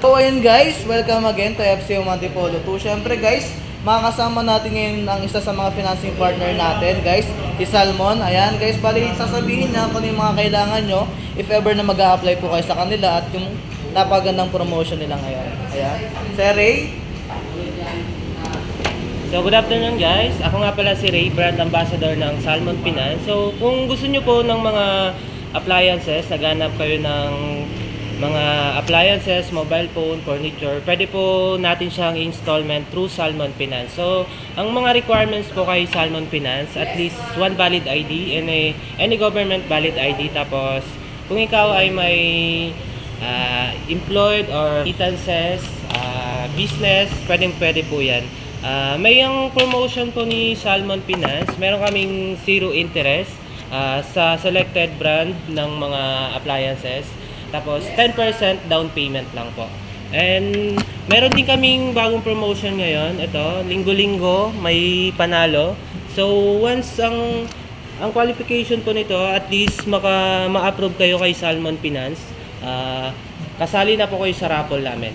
So ayun guys, welcome again to FCO Antipolo 2. Siyempre guys, makakasama natin ngayon ang isa sa mga financing partner natin guys, si Salmon. Ayan guys, bali sasabihin niya kung ano yung mga kailangan nyo if ever na mag-a-apply po kayo sa kanila at yung napagandang promotion nila ngayon. Ayan. Sir Ray. So good afternoon guys, ako nga pala si Ray, brand ambassador ng Salmon Finance. So kung gusto nyo po ng mga appliances, naghanap kayo ng mga appliances, mobile phone, furniture, pwede po natin siyang installment through Salmon Finance. So ang mga requirements po kay Salmon Finance, at least one valid ID and any government valid ID. Tapos kung ikaw ay may employed or remittances, business, pwede po yan. May ang promotion po ni Salmon Finance, meron kaming zero interest sa selected brand ng mga appliances. Tapos 10% down payment lang po. And meron din kaming bagong promotion ngayon. Ito, linggo-linggo may panalo. So once ang qualification po nito, at least ma-approve kayo kay Salmon Finance, kasali na po kayo sa raffle namin.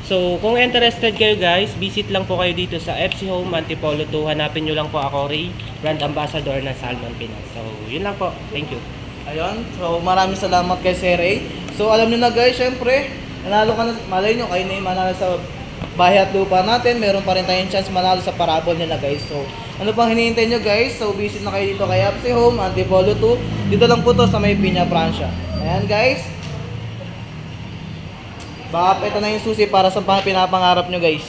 So, kung interested kayo guys, visit lang po kayo dito sa FC Home Antipolo 2. Hanapin nyo lang po ako, Ray, brand ambassador ng Salmon Finance. So, yun lang po. Thank you. Ayun, so maraming salamat kay Sir Ray. So alam niyo na guys, syempre, nanalo ka na, malay nyo, kayo na yung manalo sa bahay at lupa natin. Meron pa rin tayong chance manalo sa parabol nila guys. So, ano pang hinihintay nyo guys? So, visit na kayo dito kay FC Home Antipolo 2. Dito lang po to sa may Piña Francia. Ayan guys. Baka ito na yung susi para sa pinapangarap nyo guys.